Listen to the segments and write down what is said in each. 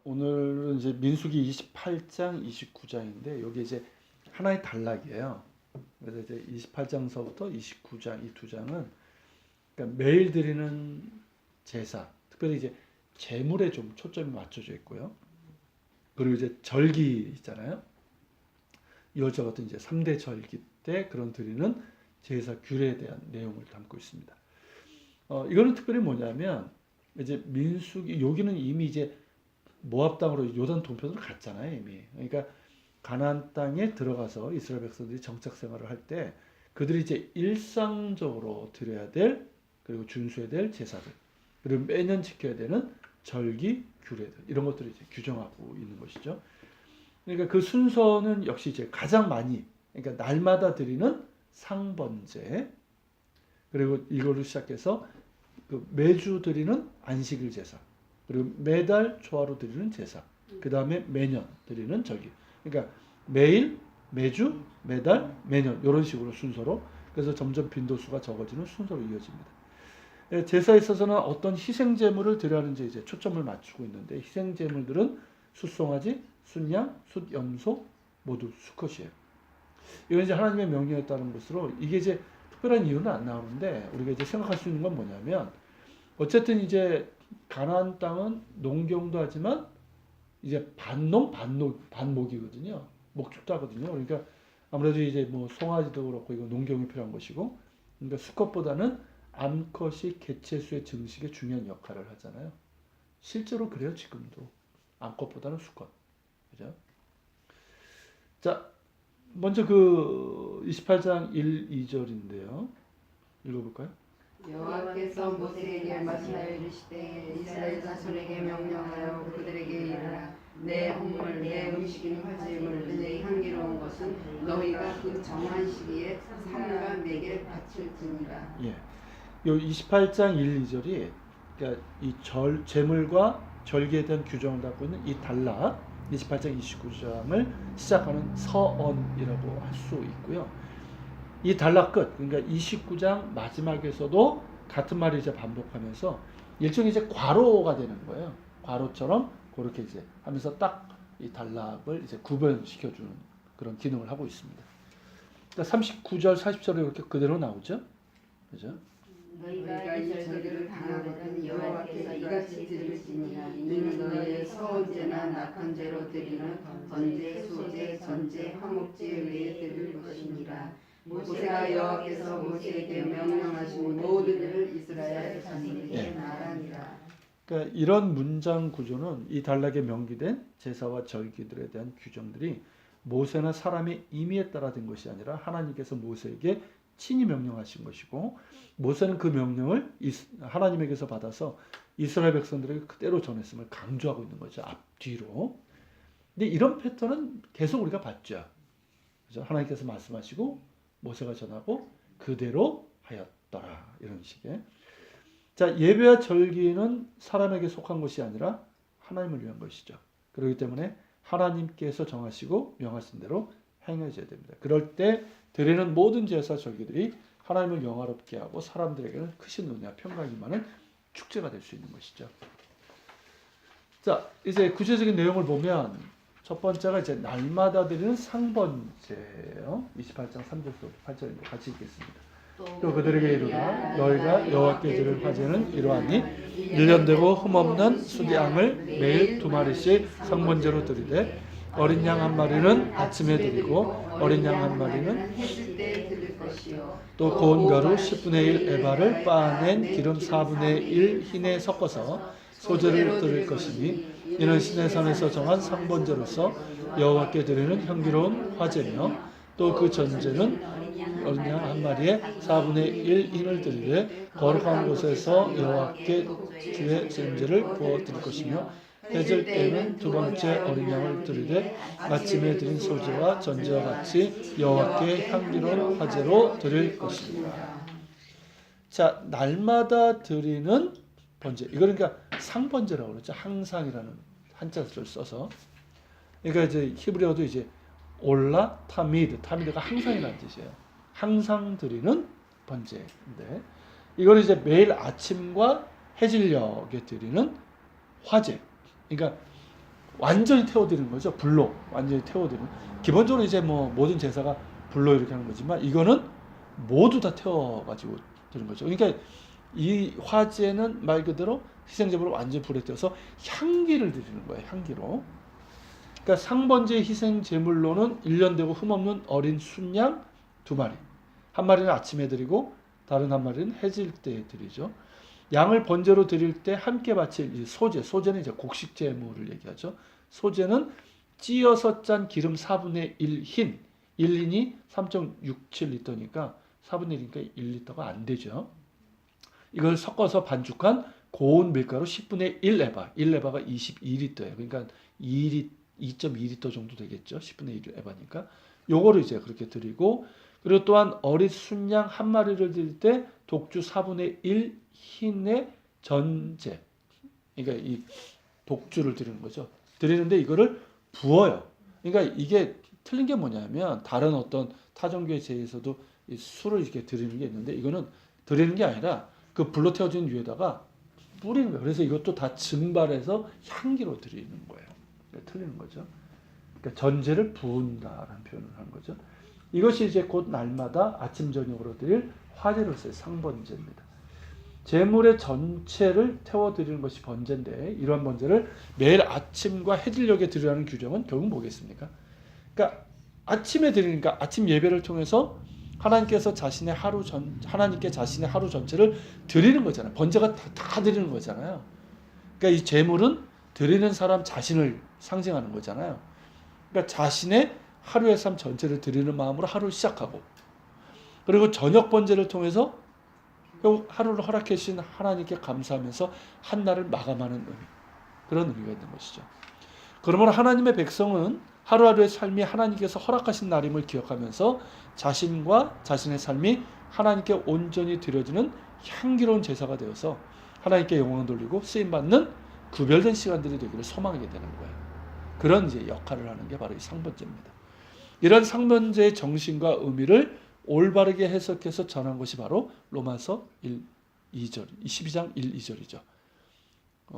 오늘은 이제 민수기 28장, 29장인데 여기 이제 하나의 단락이에요. 그래서 이제 28장서부터 29장 이 두 장은 그러니까 매일 드리는 제사, 특별히 이제 제물에 좀 초점이 맞춰져 있고요. 그리고 이제 절기 있잖아요. 이월절 같은 이제 3대 절기 때 그런 드리는 제사 규례에 대한 내용을 담고 있습니다. 이거는 특별히 뭐냐면 이제 민수기 여기는 이미 이제 모압 땅으로 요단 동편으로 갔잖아요, 이미. 그러니까 가나안 땅에 들어가서 이스라엘 백성들이 정착 생활을 할 때 그들이 이제 일상적으로 드려야 될 그리고 준수해야 될 제사들 그리고 매년 지켜야 되는 절기 규례들 이런 것들을 이제 규정하고 있는 것이죠. 그러니까 그 순서는 역시 이제 가장 많이 그러니까 날마다 드리는 상번제 그리고 이걸로 시작해서 그 매주 드리는 안식일 제사 그리고 매달 초하루 드리는 제사 그 다음에 매년 드리는 절기 그러니까 매일 매주 매달 매년 이런 식으로 순서로 그래서 점점 빈도수가 적어지는 순서로 이어집니다. 제사에 있어서는 어떤 희생 제물을 드려야 하는지 이제 초점을 맞추고 있는데 희생 제물들은 숫송아지, 숫양, 숫염소 모두 수컷이에요. 이건 이제 하나님의 명령에 따른 것으로 이게 이제 특별한 이유는 안 나오는데 우리가 이제 생각할 수 있는 건 뭐냐면 어쨌든 이제 가나안 땅은 농경도 하지만 이제 반목이거든요. 목축도 하거든요. 그러니까 아무래도 이제 뭐 송아지도 그렇고 이거 농경이 필요한 것이고 그러니까 수컷보다는 암컷이 개체수의 증식에 중요한 역할을 하잖아요. 실제로 그래요, 지금도. 암컷보다는 수컷. 그죠? 자, 먼저 그 28장 1, 2절인데요. 읽어볼까요? 여호와께서 모세에게 말씀하여 이르시되 이스라엘 자손에게 명령하여 그들에게 이르라 내 헌물 내 음식인 화제물 내 향기로운 것은 너희가 그 정한 시기에 삼가 내게 바칠지니라. 예. 요 28장 1, 2절이 그러니까 이 제물과 절기에 대한 규정을 담고 있는 이 단락 28장 29장을 시작하는 서언이라고 할 수 있고요. 이 단락 끝 그러니까 29장 마지막에서도 같은 말이 이제 반복하면서 일종의 이제 괄호가 되는 거예요. 괄호처럼 그렇게 이제 하면서 딱 이 단락을 이제 구별시켜주는 그런 기능을 하고 있습니다. 그러니까 39절, 40절에 이렇게 그대로 나오죠. 그죠? 너희가 이 절기를 당하거든 여호와께서 이같이 드릴지니라. 이는 너희의 서원제나 낙헌제로 드리는 번제, 소제, 전제, 화목제 외에 드릴 것이니라. 모세가 여호와께서 모세에게 명령하신 모든 일을 이스라엘 자손에게 말하니라. 그러니까 이런 문장 구조는 이 단락에 명기된 제사와 절기들에 대한 규정들이 모세나 사람의 임의에 따라 된 것이 아니라 하나님께서 모세에게 친히 명령하신 것이고 모세는 그 명령을 하나님에게서 받아서 이스라엘 백성들에게 그대로 전했음을 강조하고 있는 거죠. 앞뒤로. 근데 이런 패턴은 계속 우리가 봤죠. 그죠? 하나님께서 말씀하시고 모세가 전하고 그대로 하였더라. 이런 식의. 자, 예배와 절기는 사람에게 속한 것이 아니라 하나님을 위한 것이죠. 그렇기 때문에 하나님께서 정하시고 명하신 대로 행해져야 됩니다. 그럴 때 드리는 모든 제사 절기들이 하나님을 영화롭게 하고 사람들에게는 크신 은혜와 평강이 많은 축제가 될 수 있는 것이죠. 자, 이제 구체적인 내용을 보면 첫 번째가 이제 날마다 드리는 상번제예요. 28장 3절부터 8절 같이 읽겠습니다. 또 그들에게 이르라 너희가 여호와께 드릴 화제는 이러하니 1년 되고 흠없는 숫양을 매일 2마리씩 상번제로 드리되 어린 양 한 마리는 아침에 드리고 어린 양 한 마리는 또 고운 가루 10분의 1 에바를 빻아낸 기름 4분의 1 흰에 섞어서 소제를 드릴 것이니 이는 시내 산에서 정한 상번제로서 여호와께 드리는 향기로운 화제며 또 그 전제는 어린 양 한 마리에 4분의 1 흰을 드리되 거룩한 곳에서 여호와께 주의 전제를 부어 드릴 것이며 해질 때에는 두 번째 어린 양을 드리되 아침에 드린 소제와 전제와 같이 여호와께 향기로운 화제로 드릴 것입니다. 자, 날마다 드리는 번제. 이거 그러니까 상번제라고 그러죠. 항상이라는 한자를 써서. 그러니까 이제 히브리어도 이제 올라 타미드. 타미드가 항상이라는 뜻이에요. 항상 드리는 번제인데 이걸 이제 매일 아침과 해질녘에 드리는 화제. 그러니까 완전히 태워드리는 거죠. 불로 완전히 태워드리는. 기본적으로 이제 뭐 모든 제사가 불로 이렇게 하는 거지만 이거는 모두 다 태워가지고 드리는 거죠. 그러니까 이 화제는 말 그대로 희생제물을 완전히 불에 태워서 향기를 드리는 거예요. 향기로. 그러니까 상번제 희생제물로는 1년 되고 흠없는 어린 순양 2마리. 한 마리는 아침에 드리고 다른 한 마리는 해질 때에 드리죠. 양을 번제로 드릴 때 함께 바칠 소제, 소제는 이제 곡식 제물을 얘기하죠. 소제는 찌어서 짠 기름 4분의 1 흰, 1린이 3.67리터니까 4분의 1이니까 1리터가 안 되죠. 이걸 섞어서 반죽한 고운 밀가루 10분의 1 에바, 1 에바가 22리터예요. 그러니까 2.2리터 정도 되겠죠. 10분의 1 에바니까. 요거를 이제 그렇게 드리고, 그리고 또한 어린 순양 한 마리를 드릴 때 독주 4분의 1 흰의 전제, 그러니까 이 독주를 드리는 거죠. 드리는데 이거를 부어요. 그러니까 이게 틀린 게 뭐냐면 다른 어떤 타종교의 제에서도 이 술을 이렇게 드리는 게 있는데 이거는 드리는 게 아니라 그 불로 태워진 위에다가 뿌리는 거예요. 그래서 이것도 다 증발해서 향기로 드리는 거예요. 그러니까 틀리는 거죠. 그러니까 전제를 부은다라는 표현을 하는 거죠. 이것이 이제 곧 날마다 아침 저녁으로 드릴 화제로서의 상번제입니다. 제물의 전체를 태워드리는 것이 번제인데 이러한 번제를 매일 아침과 해질녘에 드리라는 규정은 결국 뭐겠습니까? 그러니까 아침에 드리니까 아침 예배를 통해서 하나님께 자신의 하루 전체를 드리는 거잖아요. 번제가 다 드리는 거잖아요. 그러니까 이 제물은 드리는 사람 자신을 상징하는 거잖아요. 그러니까 자신의 하루의 삶 전체를 드리는 마음으로 하루를 시작하고, 그리고 저녁 번제를 통해서 하루를 허락해 주신 하나님께 감사하면서 한 날을 마감하는 의미, 그런 의미가 있는 것이죠. 그러므로 하나님의 백성은 하루하루의 삶이 하나님께서 허락하신 날임을 기억하면서 자신과 자신의 삶이 하나님께 온전히 드려지는 향기로운 제사가 되어서 하나님께 영광을 돌리고 쓰임받는 구별된 시간들이 되기를 소망하게 되는 거예요. 그런 이제 역할을 하는 게 바로 이 상번제입니다. 이런 상번제의 정신과 의미를 올바르게 해석해서 전한 것이 바로 로마서 12장 1, 2절이죠.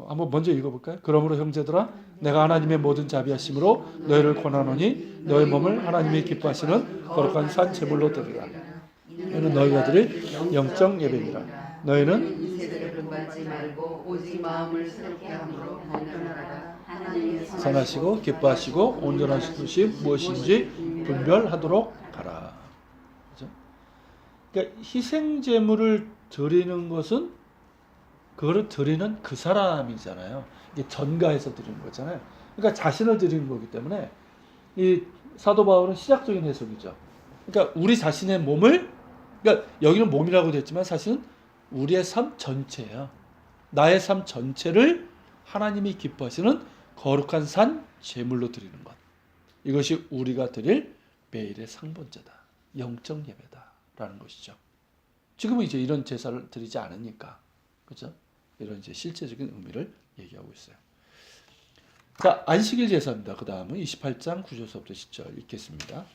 한번 먼저 읽어볼까요? 그러므로 형제들아 내가 하나님의 모든 자비하심으로 너희를 권하노니 너희 몸을 하나님이 기뻐하시는 거룩한 산 제물로 드리라. 이는 너희가 드릴 영적 예배니라. 너희는 이 세대를 본받지 말고 오직 마음을 새롭게 함으로 변화하라. 하나님의 선하시고 기뻐하시고 온전하신 것이 무엇인지 분별하도록 하라. 그렇죠? 그러니까 희생 제물을 드리는 것은 그거를 드리는 그 사람이잖아요. 이게 전가해서 드리는 거잖아요. 그러니까 자신을 드리는 거기 때문에 이 사도 바울은 시작적인 해석이죠. 그러니까 우리 자신의 몸을, 그러니까 여기는 몸이라고 됐지만 사실은 우리의 삶 전체예요. 나의 삶 전체를 하나님이 기뻐하시는 거룩한 산 제물로 드리는 것. 이것이 우리가 드릴 매일의 상번제다. 영적 예배다라는 것이죠. 지금은 이제 이런 제사를 드리지 않으니까, 그렇죠? 이런 이제 실제적인 의미를 얘기하고 있어요. 자, 안식일 제사입니다. 그 다음은 28장 9절서부터 10절 읽겠습니다.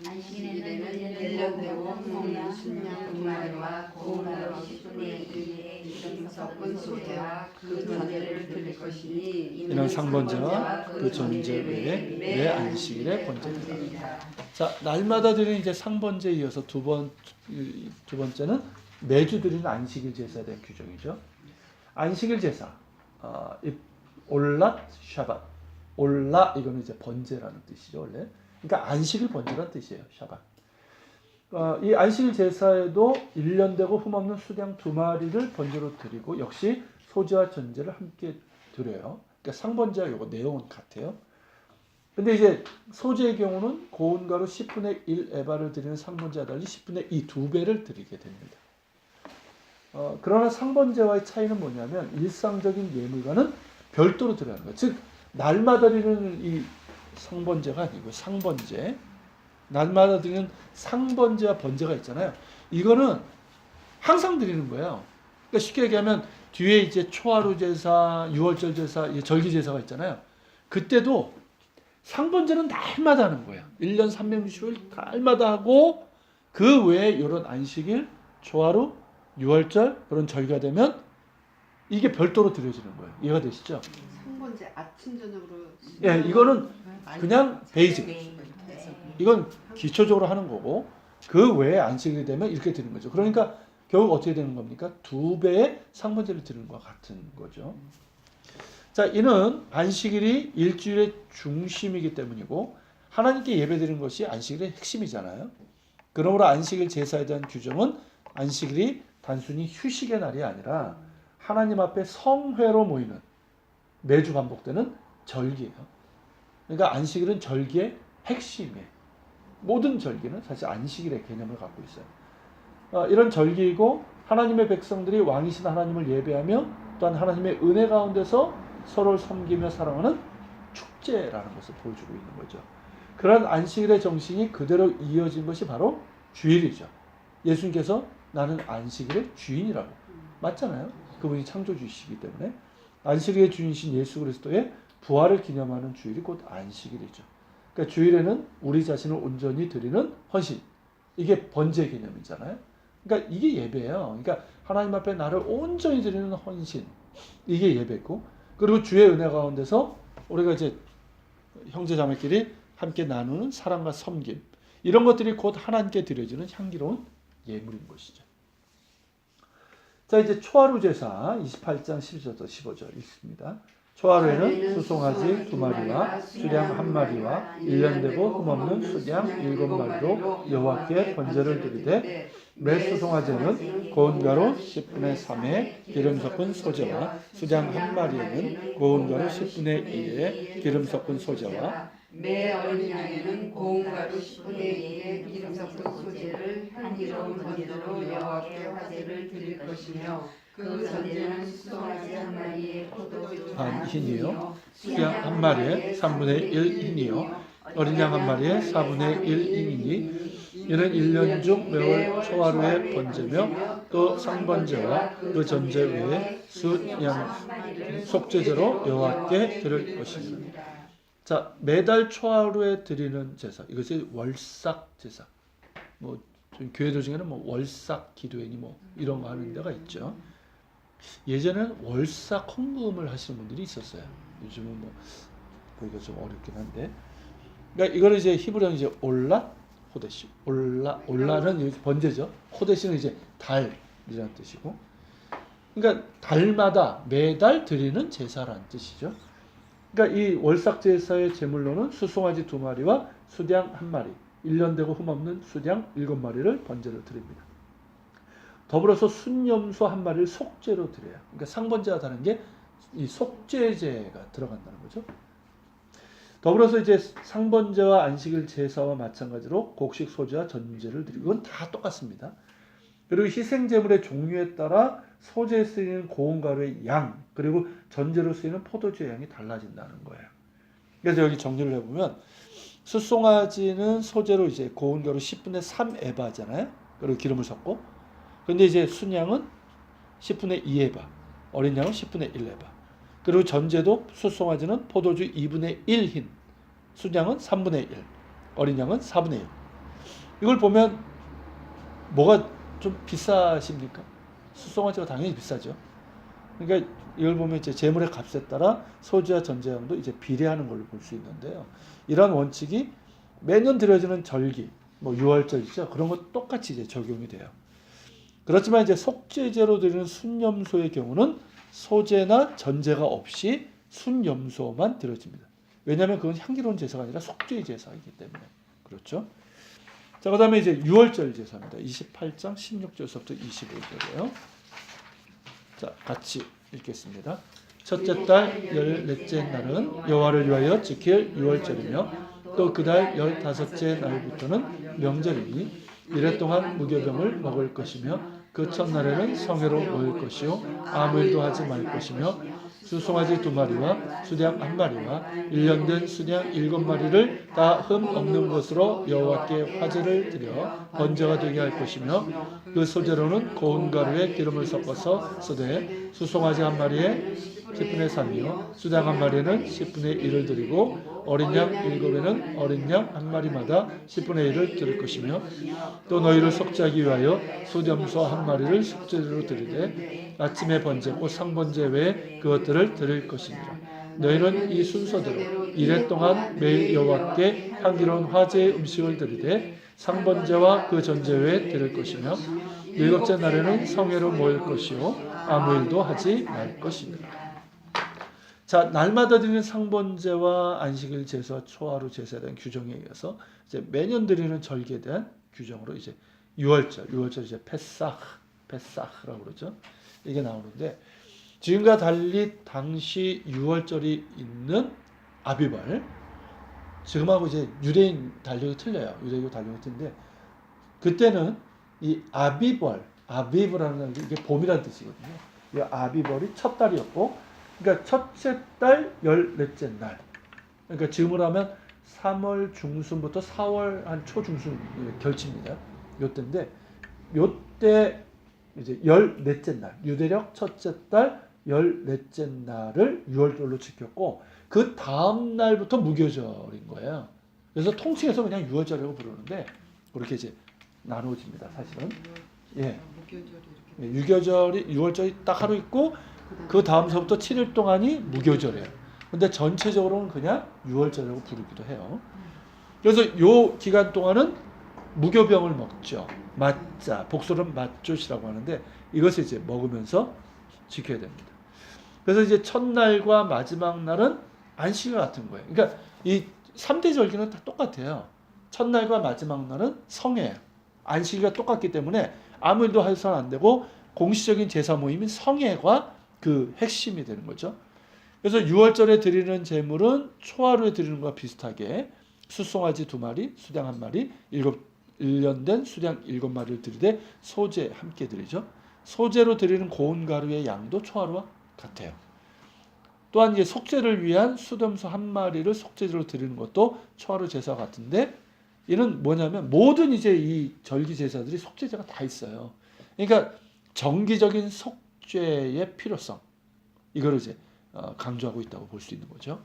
안식일에는 1년 되고 흠없는 순양 2마리와 고운 가루 10분의 1의 기름 섞은 소제와 그 전제를 드릴 것이니 이는 상번제와 그 전제 외에 내 안식일의 번제이다. 자, 날마다 드리는 이제 상번제에 이어서 두 번째는 매주 드리는 안식일 제사에 대한 규정이죠. 안식일 제사, 올랏 샤밧, 올라 이거는 이제 번제라는 뜻이죠 원래. 그러니까 안식일 번제라는 뜻이에요. 샤밧. 이 안식일 제사에도 1년 되고 흠없는 수양 2마리를 번제로 드리고 역시 소제와 전제를 함께 드려요. 그러니까 상번제와 이거 내용은 같아요. 근데 이제 소제의 경우는 고운 가루 10분의 1 에바를 드리는 상번제와 달리 10분의 2, 2배를 드리게 됩니다. 그러나 상번제와의 차이는 뭐냐면 일상적인 예물과는 별도로 드려야 하는 거예요. 즉 날마다 드리는 이 상번제가 아니고 상번제, 날마다 드리는 상번제와 번제가 있잖아요. 이거는 항상 드리는 거예요. 그러니까 쉽게 얘기하면 뒤에 이제 초하루 제사, 유월절 제사, 절기 제사가 있잖아요. 그때도 상번제는 날마다 하는 거예요. 1년 365일 날마다 하고 그 외에 이런 안식일, 초하루, 유월절 그런 절기가 되면 이게 별도로 드려지는 거예요. 이해가 되시죠? 상번제 아침 저녁으로. 예, 이거는 많이 그냥 베이직. 이건 기초적으로 하는 거고 그 외에 안식일이 되면 이렇게 드리는 거죠. 그러니까 결국 어떻게 되는 겁니까? 2배의 상번제를 드리는 것과 같은 거죠. 자, 이는 안식일이 일주일의 중심이기 때문이고 하나님께 예배드리는 것이 안식일의 핵심이잖아요. 그러므로 안식일 제사에 대한 규정은 안식일이 단순히 휴식의 날이 아니라 하나님 앞에 성회로 모이는 매주 반복되는 절기예요. 그러니까 안식일은 절기의 핵심이에요. 모든 절기는 사실 안식일의 개념을 갖고 있어요. 이런 절기이고 하나님의 백성들이 왕이신 하나님을 예배하며 또한 하나님의 은혜 가운데서 서로를 섬기며 사랑하는 축제라는 것을 보여주고 있는 거죠. 그런 안식일의 정신이 그대로 이어진 것이 바로 주일이죠. 예수님께서 나는 안식일의 주인이라고 맞잖아요. 그분이 창조주이시기 때문에 안식일의 주인이신 예수 그리스도의 부활을 기념하는 주일이 곧 안식일이죠. 그러니까 주일에는 우리 자신을 온전히 드리는 헌신, 이게 번제 개념이잖아요. 그러니까 이게 예배예요. 그러니까 하나님 앞에 나를 온전히 드리는 헌신, 이게 예배고, 그리고 주의 은혜 가운데서 우리가 이제 형제 자매끼리 함께 나누는 사랑과 섬김, 이런 것들이 곧 하나님께 드려지는 향기로운 예물인 것이죠. 자, 이제 초하루 제사 28장 12절부터 15절 읽습니다. 초하루에는 수송아지 2마리와 수량 1마리와 1년 되고 흠없는 수량 7마리로 여호와께 번제를 드리되 매 수송아지는 고운 가루 10분의 3의 기름 섞은 소재와 수량 1마리에는 고운 가루 10분의 2의 기름 섞은 소재와 매 어린 양에는 고운 가루 10분의 2의 기름 섞은 소재를 향기로운 번제로 여호와께 화제를 드릴 것이며 그 전제는 수송아지 1마리에 포도주 반 흰이요 수량 1마리에 3분의 1 흰이요 어린 양 1마리에 4분의 1 흰이니 이는 1년 중 매월 초하루의 번제며 또 상번제와 그 전제 외에 수양 속죄제로 여호와께 드릴 것입니다. 자, 매달 초하루에 드리는 제사, 이것이 월삭 제사. 뭐 교회들 중에는 뭐 월삭 기도회니 뭐 이런 거 하는 데가 있죠. 예전에는 월삭 헌금을 하시는 분들이 있었어요. 요즘은 뭐 보기가 좀 어렵긴 한데. 그러니까 이거를 이제 히브리어는 이제 올라 호데시. 올라는 번제죠. 호데시는 이제 달이라는 뜻이고. 그러니까 달마다 매달 드리는 제사라는 뜻이죠. 그러니까 이 월삭 제사의 제물로는 수송아지 2마리와 수량 1마리, 1년 되고 흠없는 수량 7마리를 번제로 드립니다. 더불어서 순염소 1마리를 속죄로 드려요. 그러니까 상번제와 다른 게 이 속죄제가 들어간다는 거죠. 더불어서 이제 상번제와 안식일 제사와 마찬가지로 곡식 소제와 전제를 드리고, 이건 다 똑같습니다. 그리고 희생제물의 종류에 따라 소제에 쓰이는 고운 가루의 양, 그리고 전제로 쓰이는 포도주의 양이 달라진다는 거예요. 그래서 여기 정리를 해보면 숫송아지는 소제로 이제 고운 가루 10분의 3 에바잖아요. 그리고 기름을 섞고. 근데 이제 순양은 10분의 2 에바, 어린 양은 10분의 1 에바. 그리고 전제도 숫송아지는 포도주 2분의 1 흰, 순양은 3분의 1, 어린 양은 4분의 1. 이걸 보면 뭐가 좀 비싸십니까? 숫송아지가 당연히 비싸죠. 그러니까 이걸 보면 이제 제물의 값에 따라 소주와 전제양도 이제 비례하는 걸로 볼 수 있는데요. 이러한 원칙이 매년 드려지는 절기, 뭐 6월절이죠. 그런 것 똑같이 이제 적용이 돼요. 그렇지만 이제 속죄제로 드리는 순염소의 경우는 소제나 전제가 없이 순염소만 드려집니다. 왜냐하면 그건 향기로운 제사가 아니라 속죄 제사이기 때문에 그렇죠. 자, 그 다음에 이제 6월절 제사입니다. 28장 16절부터 25절이에요. 자, 같이 읽겠습니다. 첫째 달 14째 날은 여호와를 위하여 지킬 6월절이며 또 그 달 15째 날부터는 명절이니 이래 동안 무교병을 먹을 것이며 그 첫날에는 성회로 모일 것이요 아무 일도 하지 말 것이며 수송아지 2마리와 수량 1마리와 1년 된 수량 7마리를 다 흠 없는 것으로 여호와께 화제를 드려 번제가 되게 할 것이며 그 소재로는 고운 가루에 기름을 섞어서 쓰되 수송아지 1마리에 10분의 3이요 수량 1마리에는 10분의 1을 드리고 어린 양 7에는 어린 양 1마리마다 10분의 1을 드릴 것이며 또 너희를 속죄하기 위하여 소염소 1마리를 속죄로 드리되 아침에 번제 곧 상번제 외에 그것들을 드릴 것이니라. 너희는 이 순서대로 이래 동안 매일 여호와께 향기로운 화제의 음식을 드리되 상번제와 그 전제외에 드릴 것이며 일곱째 날에는 성회로 모일 것이요 아무 일도 하지 말 것입니다. 자, 날마다 드리는 상번제와 안식일 제사, 초하루 제사에 대한 규정에 의해서 이제 매년 드리는 절기에 대한 규정으로 이제 6월절 이제 페사흐라고 그러죠. 이게 나오는데 지금과 달리 당시 6월절이 있는 아비벌, 지금하고 이제 유대인 달력이 틀려요. 유대교 달력이 틀린데 그때는 이 아비브라는 게 이게 봄이라는 뜻이거든요. 이 아비벌이 첫 달이었고, 그러니까 첫째 달 14째 날. 그러니까 지금으로 하면 3월 중순부터 4월 한 초중순 결치입니다. 요때인데 요때 이제 14째 날, 유대력 첫째 달 14째 날을 6월절로 지켰고 그 다음 날부터 무교절인 거예요. 그래서 통칭해서 그냥 6월절이라고 부르는데 그렇게 이제 나누어집니다. 사실은. 예. 유교절이 6월절이 딱 하루 있고 그 다음서부터 7일 동안이 무교절이에요. 근데 전체적으로는 그냥 6월절이라고 부르기도 해요. 그래서 요 기간 동안은 무교병을 먹죠. 맞자, 복수는 맞조시라고 하는데 이것을 이제 먹으면서 지켜야 됩니다. 그래서 이제 첫날과 마지막 날은 안식일 같은 거예요. 그러니까 이 3대 절기는 다 똑같아요. 첫날과 마지막 날은 성회예요. 안식일과 똑같기 때문에 아무 일도 해서는 안 되고 공식적인 제사 모임인 성회가 그 핵심이 되는 거죠. 그래서 6월절에 드리는 제물은 초하루에 드리는 것과 비슷하게 숫송아지 2마리, 수량 1마리, 1년 된 수량 7마리를 드리되 소제 함께 드리죠. 소제로 드리는 고운 가루의 양도 초하루와 같아요. 또한 이제 속죄를 위한 수염소 1마리를 속죄제로 드리는 것도 초하루 제사와 같은데 이는 뭐냐면 모든 이제 이 절기 제사들이 속죄제가 다 있어요. 그러니까 정기적인 속죄의 필요성 이거를 이제 강조하고 있다고 볼 수 있는 거죠.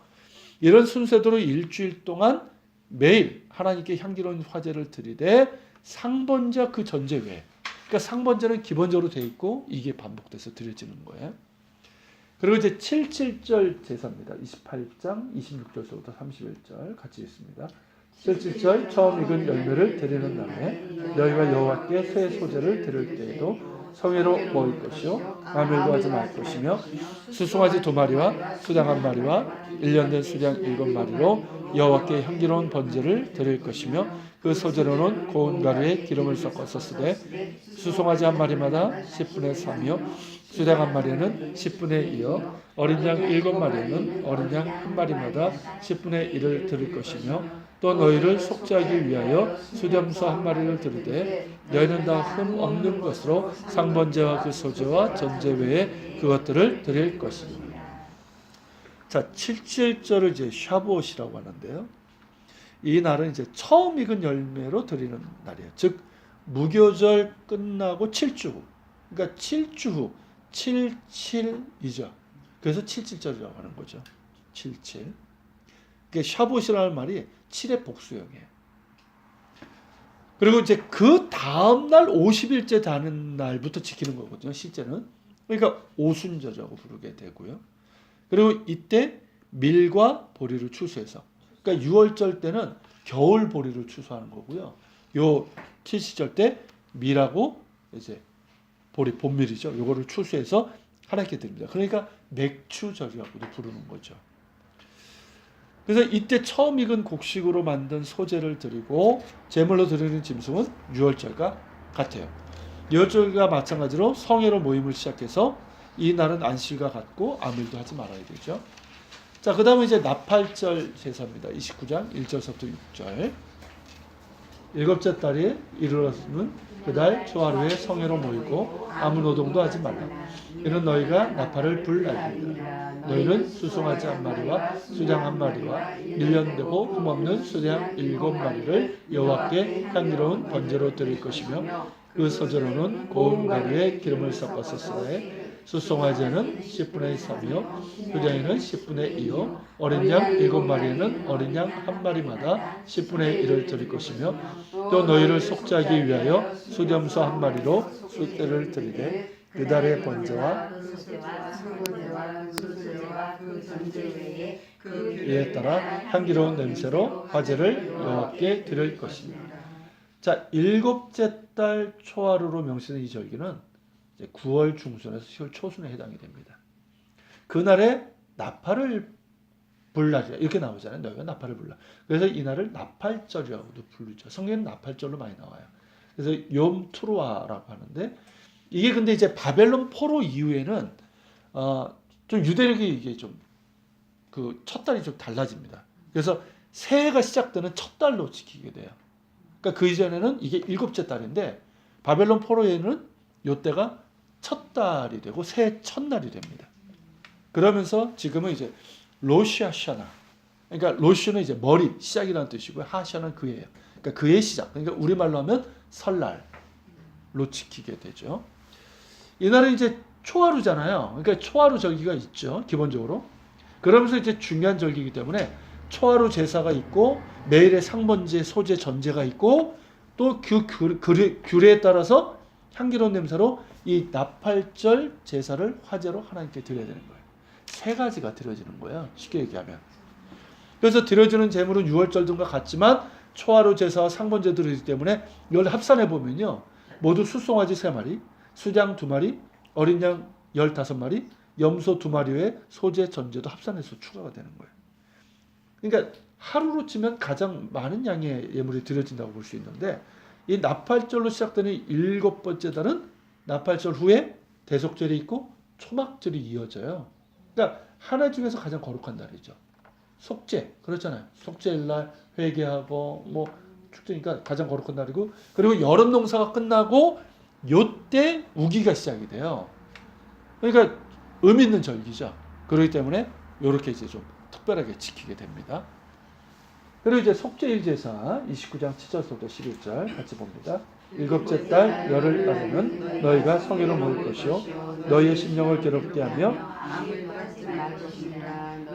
이런 순서대로 일주일 동안 매일 하나님께 향기로운 화제를 드리되 상번제와 그 전제 외에, 그러니까 상번제는 기본적으로 돼 있고 이게 반복돼서 드려지는 거예요. 그리고 이제 77절 제사입니다. 28장 26절부터 31절 같이 읽습니다. 77절 처음 익은 열매를 드리는 날에 너희가 여호와께 새 소제를 드릴 때에도 성회로 모일 것이요 아무 일도 하지 말 것이며 수송아지 2마리와 수량 1마리와 1년 된 수량 7마리로 여호와께 향기로운 번제를 드릴 것이며 그 소제로는 고운 가루에 기름을 섞어서 쓰되 수송아지 1마리마다 10분의 3이요 수량 1마리에는 10분의 2요 어린 양 7마리에는 어린 양 1마리마다 10분의 1을 드릴 것이며 또 너희를 속죄하기 위하여 수염소 1마리를 드리되 너희는 다 흠 없는 것으로 상번제와 그 소제와 전제 외에 그것들을 드릴 것입니다. 자, 77절을 이제 샤부옷이라고 하는데요. 이 날은 이제 처음 익은 열매로 드리는 날이에요. 즉 무교절 끝나고 7주 후. 그러니까 7주 후 77이죠. 그래서 77절이라고 하는 거죠. 77. 그러니까 샤부옷이라는 말이 7의 복수형이에요. 그리고 이제 그 다음 날 50일째 되는 날부터 지키는 거거든요. 실제는. 그러니까 오순절이라고 부르게 되고요. 그리고 이때 밀과 보리를 추수해서, 그러니까 6월절 때는 겨울 보리를 추수하는 거고요. 요 70절 때 밀하고 이제 보리, 봄밀이죠. 요거를 추수해서 하나님께 드립니다. 그러니까 맥추절이라고도 부르는 거죠. 그래서 이때 처음 익은 곡식으로 만든 소제를 드리고 제물로 드리는 짐승은 6월절과 같아요. 6월절과 마찬가지로 성회로 모임을 시작해서 이 날은 안식일과 같고 아무 일도 하지 말아야 되죠. 자, 그 다음은 이제 나팔절 제사입니다. 29장 1절부터 6절. 7째 달에 이르렀으면 그달 초하루에 성회로 모이고 아무 노동도 하지 말라. 이는 너희가 나팔을 불 날입니다. 너희는 수송아지 1마리와 수량 1마리와 1년 되고 흠없는 수량 7마리를 여호와께 향기로운 번제로 드릴 것이며 그 소제로는 고운 가루에 기름을 섞어서 쓰되 수송아지는 10분의 3이요 수량에는 10분의 2요 어린 양 7마리에는 어린 양 1마리마다 10분의 1을 드릴 것이며 또 너희를 속죄하기 위하여 수염소 1마리로 숫대를 드리되 그 달의 번제와 그 소제와 상번제와 그 소제와 그 전제 외에 그 이에 따라 향기로운 냄새로 화제를 여호와께 드릴 것입니다. 자, 일곱째 달 초하루로 명시된 이 절기는 이제 9월 중순에서 10월 초순에 해당이 됩니다. 그날에 나팔을 불날이라 이렇게 나오잖아요. 너희가 나팔을 불라. 그래서 이날을 나팔절이라고도 부르죠. 성경에는 나팔절로 많이 나와요. 그래서 욤 투루아라고 하는데 이게 근데 이제 바벨론 포로 이후에는 좀 유대력이 이게 좀 그 첫 달이 좀 달라집니다. 그래서 새해가 시작되는 첫 달로 지키게 돼요. 그러니까 그 이전에는 이게 일곱째 달인데 바벨론 포로에는 이때가 첫 달이 되고 새해 첫날이 됩니다. 그러면서 지금은 이제 로시 하샤나, 그러니까 로시는 이제 머리 시작이라는 뜻이고요. 하샤는 그해예요. 그러니까 그해 시작. 그러니까 우리말로 하면 설날로 지키게 되죠. 이날은 이제 초하루잖아요. 그러니까 초하루 절기가 있죠. 기본적으로. 그러면서 이제 중요한 절기이기 때문에 초하루 제사가 있고 매일의 상번제, 소제, 전제가 있고 또 그 규례에 따라서 향기로운 냄새로 이 나팔절 제사를 화제로 하나님께 드려야 되는 거예요. 세 가지가 드려지는 거예요. 쉽게 얘기하면. 그래서 드려지는 제물은 유월절 등과 같지만 초하루 제사와 상번제 드리기 때문에 이걸 합산해 보면요. 모두 숫송아지 3마리, 수장 2마리, 어린 양 15마리, 염소 2마리 외에 소제, 전제도 합산해서 추가가 되는 거예요. 그러니까 하루로 치면 가장 많은 양의 예물이 드려진다고 볼 수 있는데 이 나팔절로 시작되는 7번째 달은 나팔절 후에 대속절이 있고 초막절이 이어져요. 그러니까 하나 중에서 가장 거룩한 달이죠. 속죄 그렇잖아요. 속죄일날 회개하고 뭐 축제니까 가장 거룩한 날이고 그리고 여름 농사가 끝나고 요때 우기가 시작이 돼요. 그러니까 의미 있는 절기죠. 그렇기 때문에 이렇게 이제 좀 특별하게 지키게 됩니다. 그리고 이제 속죄일 제사 29장 7절부터 11절 같이 봅니다. 일곱째 달 열흘 날에는 너희가 성회로 모일 것이요 너희의 심령을 괴롭게 하며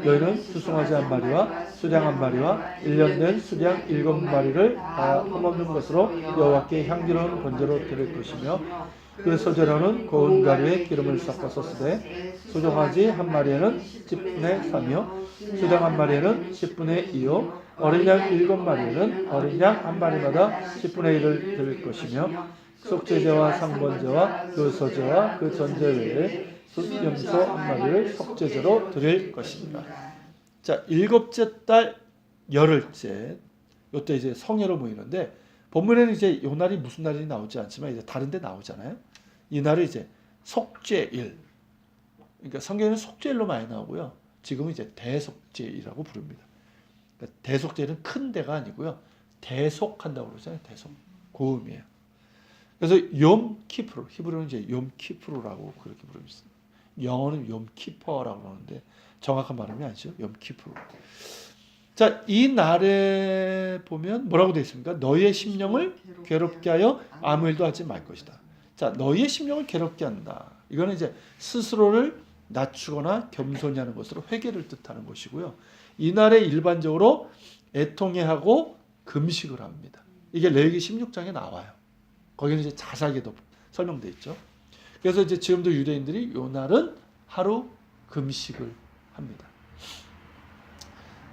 너희는 수송아지 1마리와 수량 1마리와 1년 된 수량 7마리를 다 흠없는 것으로 여호와께 향기로운 번제로 드릴 것이며 그 소재로는 고운 가루에 기름을 섞어서 쓰되 수송아지 1마리에는 10분의 3이요 수량 1마리에는 10분의 2요 어린 양 7마리에는 어린 양 1마리마다 10분의 1을 드릴 것이며 속죄제와 상번제와 그 소제와 그 전제 외에 염소 1마리를 속죄제로 드릴 것입니다. 자, 일곱째 달 열흘째 이때 이제 성회로 모이는데 본문에는 이제 요 날이 무슨 날이 나오지 않지만 이제 다른 데 나오잖아요. 이 날을 이제 속죄일. 그러니까 성경에는 속죄일로 많이 나오고요. 지금은 이제 대속죄일이라고 부릅니다. 그러니까 대속죄일은 큰 데가 아니고요. 대속한다고 그러잖아요. 대속. 고음이에요. 그래서 욤 키프루, 히브리어는 이제 욤 키프루라고 그렇게 부릅니다. 영어는 욤 키퍼라고 그러는데 정확한 발음이 아니죠. 욤 키프루. 자, 이 날에 보면 뭐라고 되어 있습니까? 너희의 심령을 괴롭게 하여 아무 일도 하지 말 것이다. 자, 너희의 심령을 괴롭게 한다. 이거는 이제 스스로를 낮추거나 겸손히 하는 것으로 회개를 뜻하는 것이고요. 이 날에 일반적으로 애통해하고 금식을 합니다. 이게 레위기 16장에 나와요. 거기는 이제 자세하게 설명되어 있죠. 그래서 이제 지금도 유대인들이 이 날은 하루 금식을 합니다.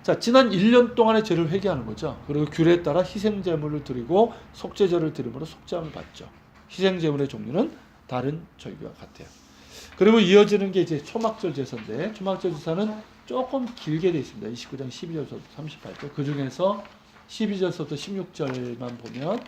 자, 지난 1년 동안의 죄를 회개하는 거죠. 그리고 규례에 따라 희생제물을 드리고 속죄제를 드림으로 속죄함을 받죠. 희생제물의 종류는 다른 절기와 같아요. 그리고 이어지는 게 이제 초막절 제사인데 초막절 제사는 조금 길게 되어 있습니다. 29장 12절부터 38절. 그 중에서 12절부터 16절만 보면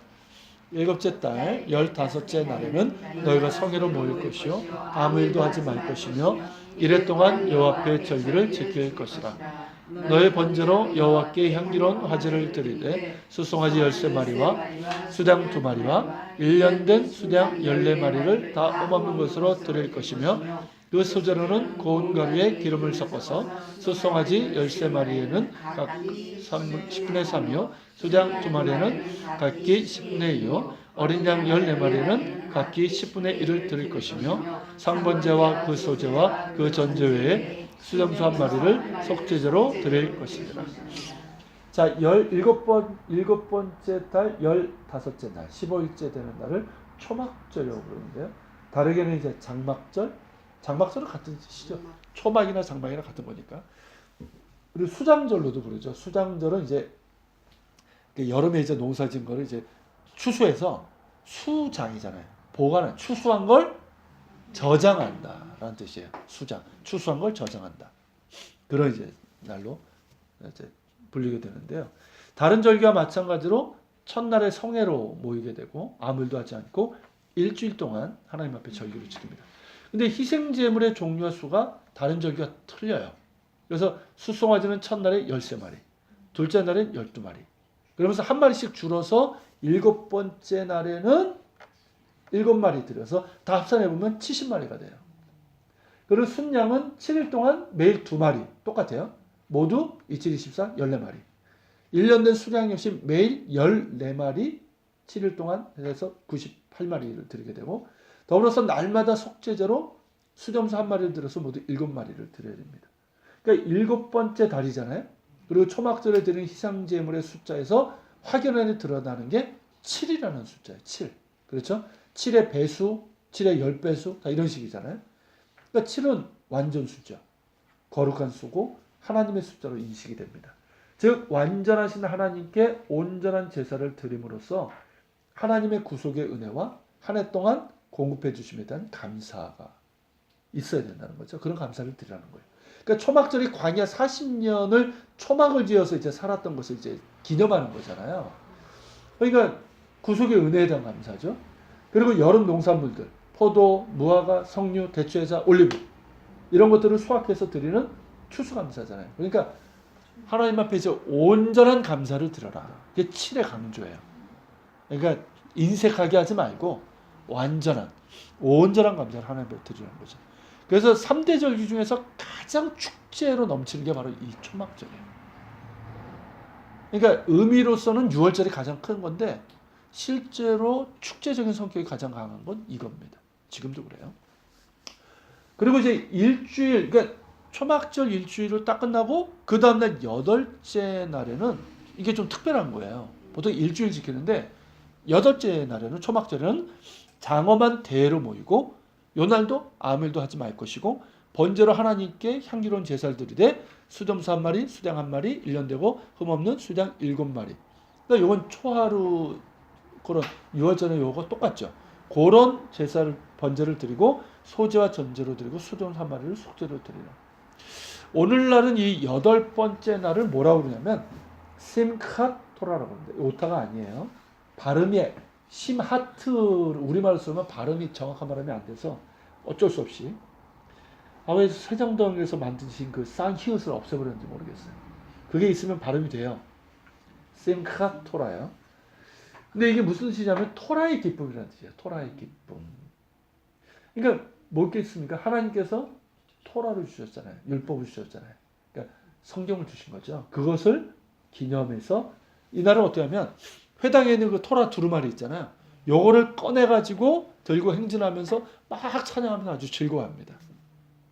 일곱째 달 15째 날에는 너희가 성회로 모일 것이요 아무 일도 하지 말 것이며 이래 동안 여호와 앞에 절기를 지킬 것이라. 너의 번제로 여호와께 향기로운 화제를 드리되 수송아지 13마리와 수장 2마리와 1년 된 수량 14마리를 다 흠없는 것으로 드릴 것이며 그 소재로는 고운 가루에 기름을 섞어서 수송아지 13마리에는 각 10분의 3이요 수장 2마리에는 각기 10분의 2요 어린 양 14마리는 각기 10분의 1을 드릴 것이며 상번제와 그 소제와 그 전제 외에 수염소 1마리를 속죄제로 드릴 것입니다. 자, 17번째 달 15째 날 15일째 되는 날을 초막절이라고 부르는데요. 다르게는 이제 장막절은 같은 뜻이죠. 초막이나 장막이나 같은 거니까. 그리고 수장절로도 부르죠. 수장절은 이제 여름에 이제 농사진 거를 이제 추수해서 수장이잖아요. 보관은 추수한 걸 저장한다라는 뜻이에요. 수장, 추수한 걸 저장한다. 그런 이제 날로 이제 불리게 되는데요. 다른 절기와 마찬가지로 첫날에 성회로 모이게 되고 아무 일도 하지 않고 일주일 동안 하나님 앞에 절기를 지킵니다. 근데 희생 제물의 종류와 수가 다른 절기와 틀려요. 그래서 수송아지는 첫날에 13마리, 둘째 날엔 12마리. 그러면서 한 마리씩 줄어서 7번째 날에는 7마리 들여서 다 합산해보면 70마리가 돼요. 그리고 순양은 7일 동안 매일 2마리 똑같아요. 모두 27, 24, 14마리. 1년 된 수량 역시 매일 14마리 7일 동안 해서 98마리를 드리게 되고 더불어서 날마다 속죄제로 수점수 한 마리를 들어서 모두 7마리를 드려야 됩니다. 그러니까 7번째 달이잖아요. 그리고 초막절에 드리는 희생제물의 숫자에서 확연하게 드러나는 게 7이라는 숫자예요. 7. 그렇죠? 7의 배수, 7의 10배수 다 이런 식이잖아요. 그러니까 7은 완전 숫자, 거룩한 수고 하나님의 숫자로 인식이 됩니다. 즉 완전하신 하나님께 온전한 제사를 드림으로써 하나님의 구속의 은혜와 한 해 동안 공급해 주심에 대한 감사가 있어야 된다는 거죠. 그런 감사를 드리라는 거예요. 그러니까 초막절이 광야 40년을 초막을 지어서 이제 살았던 것을 이제 기념하는 거잖아요. 그러니까 구속의 은혜에 대한 감사죠. 그리고 여름 농산물들, 포도, 무화과, 석류, 대추에사, 올리브 이런 것들을 수확해서 드리는 추수감사잖아요. 그러니까 하나님 앞에 이제 온전한 감사를 드려라. 이게 7의 강조예요. 그러니까 인색하게 하지 말고 완전한, 온전한 감사를 하나님 앞에 드리는 거죠. 그래서 3대 절기 중에서 가장 축제로 넘치는 게 바로 이 초막절이에요. 그러니까 의미로서는 6월절이 가장 큰 건데 실제로 축제적인 성격이 가장 강한 건 이겁니다. 지금도 그래요. 그리고 이제 일주일, 그러니까 초막절 일주일을 딱 끝나고 그 다음날 8째 날에는 이게 좀 특별한 거예요. 보통 일주일 지키는데 8째 날에는 초막절에는 장엄한 대회로 모이고 요 날도 아무 일도 하지 말 것이고 번제로 하나님께 향기로운 제사를 드리되 수점수 한 마리, 수량 한 마리, 1년 되고 흠없는 수량 7마리. 그러니까 요건 초하루 그런 6월 전에 요거 똑같죠. 그런 제사를 번제를 드리고 소제와 전제로 드리고 수점 한 마리를 속죄로 드리라. 오늘날은 이 8번째 날을 뭐라고 그러냐면 심캇 토라라고 합니다. 오타가 아니에요. 발음이 심하트 우리말로 쓰면 발음이 정확한 발음이 안 돼서 어쩔 수 없이 아마 세종대왕에서 만드신 그 쌍히읗을 없애버렸는지 모르겠어요. 그게 있으면 발음이 돼요. 심캇 토라요. 근데 이게 무슨 뜻이냐면 토라의 기쁨이라는 뜻이에요. 토라의 기쁨. 그러니까 뭐겠습니까? 하나님께서 토라를 주셨잖아요. 율법을 주셨잖아요. 그러니까 성경을 주신 거죠. 그것을 기념해서 이날은 어떻게 하면 회당에 있는 그 토라 두루마리 있잖아요. 요거를 꺼내가지고 들고 행진하면서 막 찬양하면서 아주 즐거워합니다.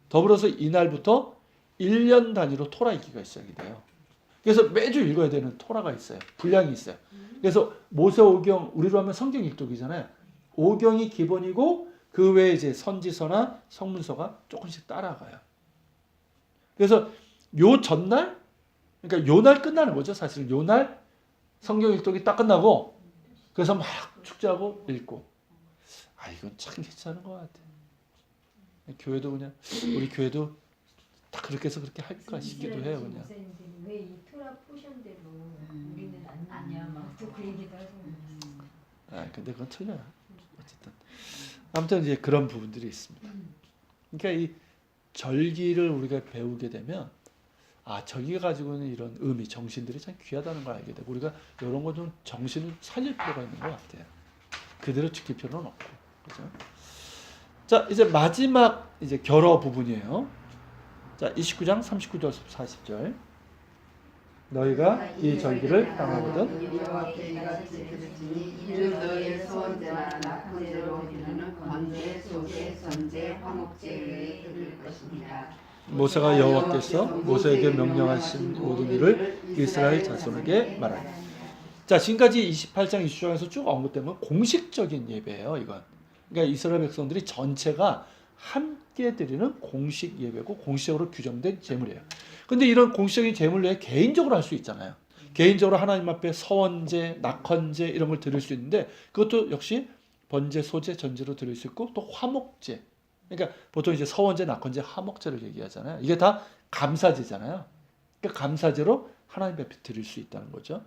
더불어서 이날부터 1년 단위로 토라 읽기가 시작이 돼요. 그래서 매주 읽어야 되는 토라가 있어요. 분량이 있어요. 그래서 모세 오경, 우리로 하면 성경 일독이잖아요. 오경이 기본이고 그 외에 이제 선지서나 성문서가 조금씩 따라가요. 그래서 요 전날, 그러니까 요 날 끝나는 거죠. 사실 요 날 성경 일독이 딱 끝나고 그래서 막 축제하고 읽고. 아 이건 참 괜찮은 것 같아. 교회도 그냥 우리 교회도 딱 그렇게 해서 그렇게 할까 싶기도 해요. 그냥. 왜 이 토라 포션대로 우리는 안 나냐 막그 얘기도 하고. 아 근데 그건 틀려요. 어쨌든 아무튼 이제 그런 부분들이 있습니다. 그러니까 이 절기를 우리가 배우게 되면 아 절기가 가지고 있는 이런 의미, 정신들이 참 귀하다는 걸 알게 되고 우리가 이런 거 좀 정신을 살릴 필요가 있는 것 같아요. 그대로 지킬 필요는 없고, 그죠? 자 이제 마지막 이제 결어 부분이에요. 자 29장 39절에서 40절. 너희가 이 절기를 당하거든 여호와께 이같이 들으시니 이는 너희의 소원제나 낙헌제로 드리는 번제, 소제, 전제, 화목제 외에 드릴 것입니다. 모세가 여호와께서 모세에게 명령하신 모든 일을 이스라엘 자손에게 말하니. 자 지금까지 28장 20장에서 쭉 언급된 건 공식적인 예배예요. 이건 그러니까 이스라엘 백성들이 전체가 함께 드리는 공식 예배고 공식적으로 규정된 제물이에요. 근데 이런 공식적인 제물 외에 개인적으로 할 수 있잖아요. 개인적으로 하나님 앞에 서원제, 낙헌제 이런 걸 드릴 수 있는데 그것도 역시 번제, 소제, 전제로 드릴 수 있고 또 화목제. 그러니까 보통 이제 서원제, 낙헌제, 화목제를 얘기하잖아요. 이게 다 감사제잖아요. 그러니까 감사제로 하나님 앞에 드릴 수 있다는 거죠.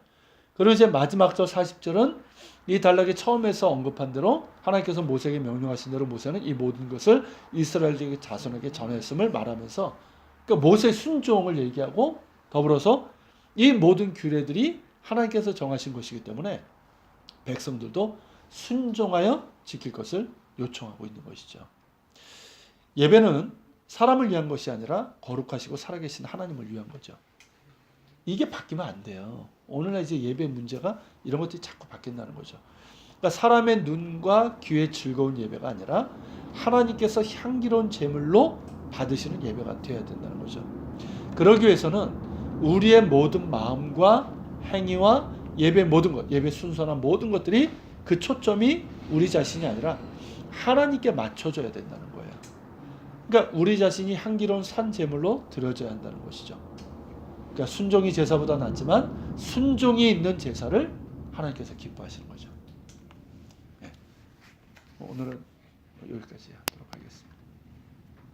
그리고 이제 마지막 절 40절은 이 단락에 처음에서 언급한 대로 하나님께서 모세에게 명령하신 대로 모세는 이 모든 것을 이스라엘 자손에게 전했음을 말하면서 그러니까 모세의 순종을 얘기하고 더불어서 이 모든 규례들이 하나님께서 정하신 것이기 때문에 백성들도 순종하여 지킬 것을 요청하고 있는 것이죠. 예배는 사람을 위한 것이 아니라 거룩하시고 살아계신 하나님을 위한 거죠. 이게 바뀌면 안 돼요. 오늘날 이제 예배 문제가 이런 것들이 자꾸 바뀐다는 거죠. 그러니까 사람의 눈과 귀의 즐거운 예배가 아니라 하나님께서 향기로운 제물로 받으시는 예배가 되어야 된다는 거죠. 그러기 위해서는 우리의 모든 마음과 행위와 예배 모든 것, 예배 순서나 모든 것들이 그 초점이 우리 자신이 아니라 하나님께 맞춰져야 된다는 거예요. 그러니까 우리 자신이 향기로운 산 제물로 드려져야 한다는 것이죠. 그러니까 순종이 제사보다 낫지만 순종이 있는 제사를 하나님께서 기뻐하시는 거죠. 네. 오늘은 여기까지 하도록 하겠습니다.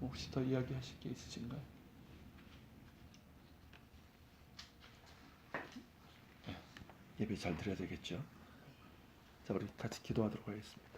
혹시 더 이야기하실 게 있으신가요? 네. 예배 잘 드려야 되겠죠. 자, 우리 같이 기도하도록 하겠습니다.